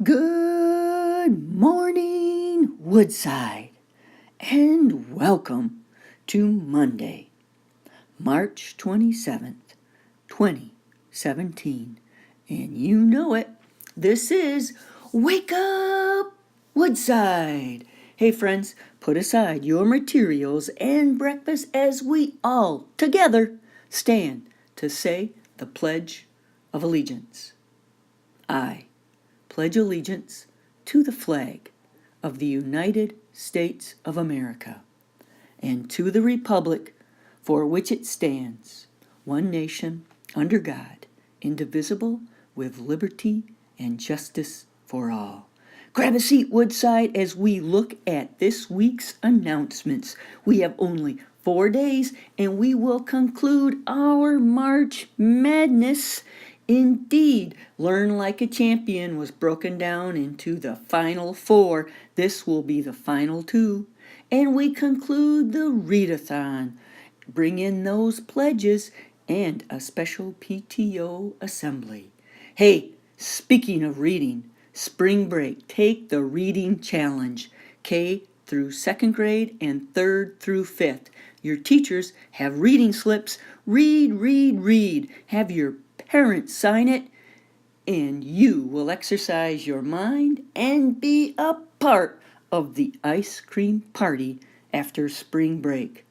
Good morning, Woodside, and welcome to Monday, March 27th, 2017. And you know it, this is Wake Up Woodside. Hey, friends, put aside your materials and breakfast as we all together stand to say the Pledge of Allegiance. I pledge allegiance to the flag of the United States of America and to the republic for which it stands, one nation, under God, indivisible, with liberty and justice for all. Grab a seat, Woodside, as we look at this week's announcements. We have only 4 days and we will conclude our March Madness. Indeed, Learn Like a Champion was broken down into the final 4. This will be the final 2. And we conclude the readathon. Bring in those pledges and a special PTO assembly. Hey, speaking of reading, spring break, take the reading challenge. K through 2nd grade and 3rd through 5th. Your teachers have reading slips. Read, read, read. Have your parents sign it, and you will exercise your mind and be a part of the ice cream party after spring break.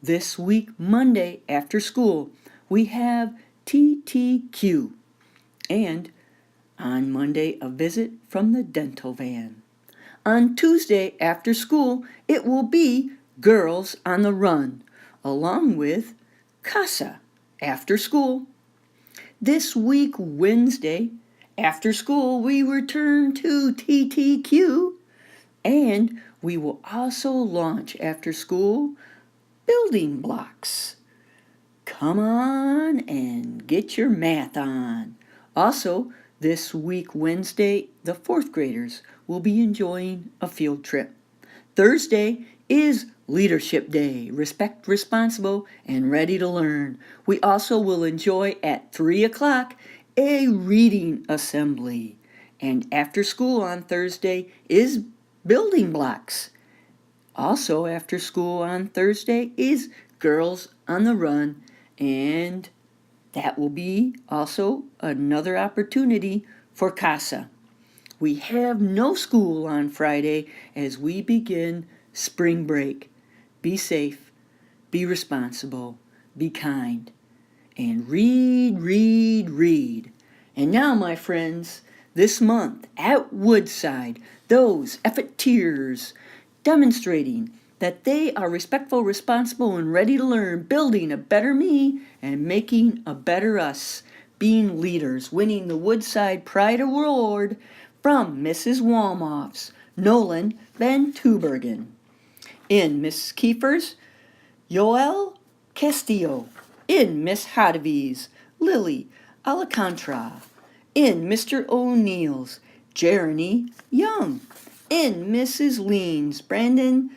This week, Monday, after school, we have TTQ, and on Monday, a visit from the dental van. On Tuesday, after school, it will be Girls on the Run, along with CASA, after school. This week, Wednesday, after school, we return to TTQ, and we will also launch after school building blocks. Come on and get your math on. Also, this week, Wednesday, the 4th graders will be enjoying a field trip. Thursday is Leadership Day, respect, responsible, and ready to learn. We also will enjoy at 3 o'clock a reading assembly. And after school on Thursday is building blocks. Also after school on Thursday is Girls on the Run, and that will be also another opportunity for CASA. We have no school on Friday as we begin spring break. Be safe, be responsible, be kind, and read, read, read. And now, my friends, this month at Woodside, those effeteers demonstrating that they are respectful, responsible, and ready to learn, building a better me and making a better us, being leaders, winning the Woodside Pride Award from Mrs. Walmoff's Nolan Van Tubergen. In Miss Kiefer's, Yoel Castillo. In Miss Hadavi's, Lily Alcantara. In Mr. O'Neill's, Jeremy Young. In Mrs. Lean's, Brandon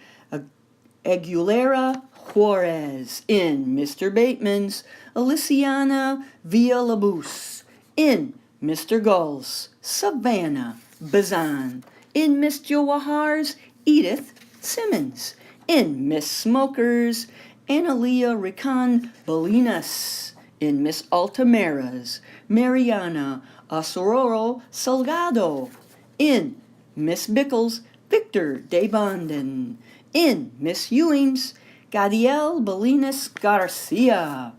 Aguilera Juarez. In Mr. Bateman's, Aliciana Villalobos. In Mr. Gull's, Savannah Bazan. In Miss Jawahar's, Edith Simmons. In Miss Smoker's, Analia Rican Bolinas. In Miss Altamera's, Mariana Osororo Salgado. In Miss Bickle's, Victor De Bonden. In Miss Ewing's, Gadiel Bolinas Garcia.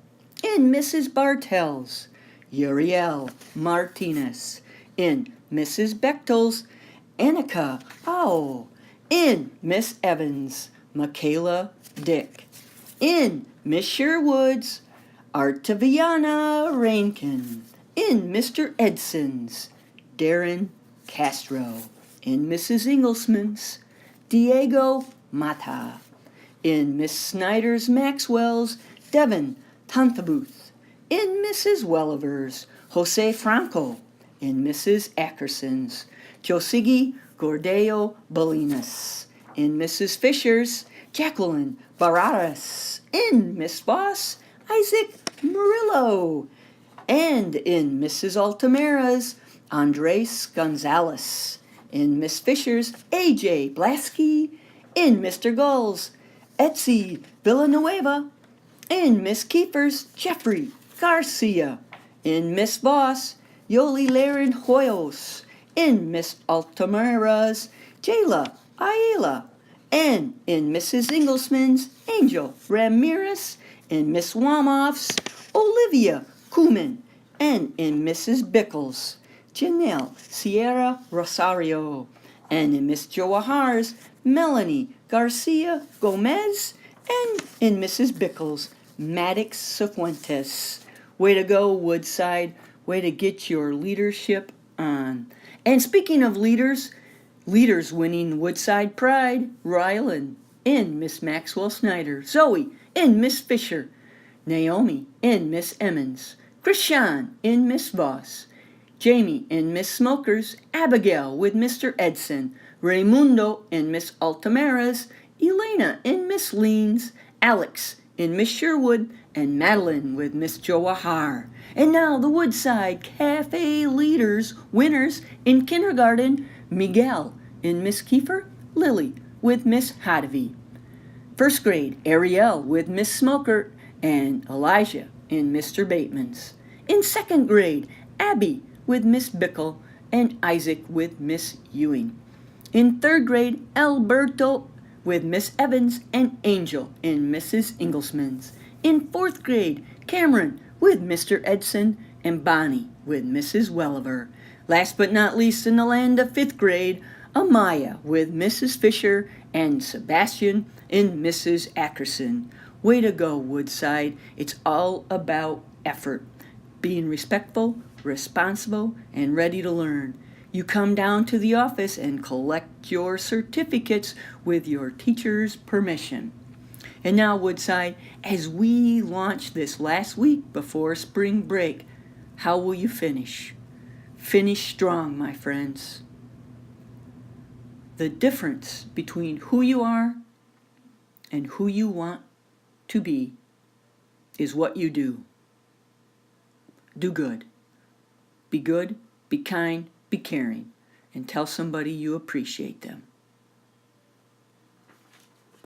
In Mrs. Bartell's, Uriel Martinez. In Mrs. Bechtel's, Annika Au. In Miss Evans, Michaela Dick. In Miss Sherwood's, Artaviana Rainkin. In Mr. Edson's, Darren Castro. In Mrs. Inglesman's, Diego Mata. In Miss Snyder's Maxwell's, Devin Tantabuth. In Mrs. Welliver's, Jose Franco. In Mrs. Ackerson's, Josigi Gordeo Bolinas. In Mrs. Fisher's, Jacqueline Bararas. In Miss Boss, Isaac Murillo. And in Mrs. Altamira's, Andres Gonzalez. In Miss Fisher's, A.J. Blasky. In Mr. Gull's, Etsy Villanueva. In Miss Kiefer's, Jeffrey Garcia. In Miss Voss, Yoli Laren Hoyos. In Miss Altamira's, Jayla Ayala. And in Mrs. Inglesman's, Angel Ramirez. In Miss Wamoff's, Olivia Kuman. And in Mrs. Bickles, Janelle Sierra Rosario. And in Miss Joahar's, Melanie Garcia Gomez. And in Mrs. Bickles, Maddox Cifuentes. Way to go, Woodside. Way to get your leadership on. And speaking of leaders winning Woodside Pride, Rylan in Miss Maxwell Snyder. Zoe in Miss Fisher. Naomi in Miss Emmons. Krishan in Miss Voss. Jamie in Miss Smokers. Abigail with Mr. Edson. Raymundo in Miss Altamira's. Elena in Miss Leans. Alex in Miss Sherwood. And Madeline with Miss Joahar. And now the Woodside Cafe leaders, winners in kindergarten. Miguel in Miss Kiefer. Lily with Miss Hadavi. First grade, Ariel with Miss Smoker and Elijah in Mr. Bateman's. In second grade, Abby with Miss Bickle and Isaac with Miss Ewing. In third grade, Alberto with Miss Evans and Angel in Mrs. Inglesman's. In fourth grade, Cameron with Mr. Edson and Bonnie with Mrs. Welliver. Last but not least, in the land of fifth grade, Amaya with Mrs. Fisher and Sebastian in Mrs. Ackerson. Way to go, Woodside. It's all about effort. Being respectful, responsible, and ready to learn. You come down to the office and collect your certificates with your teacher's permission. And now, Woodside, as we launch this last week before spring break, how will you finish? Finish strong, my friends. The difference between who you are and who you want to be is what you do. Do good. Be kind, be caring, and tell somebody you appreciate them.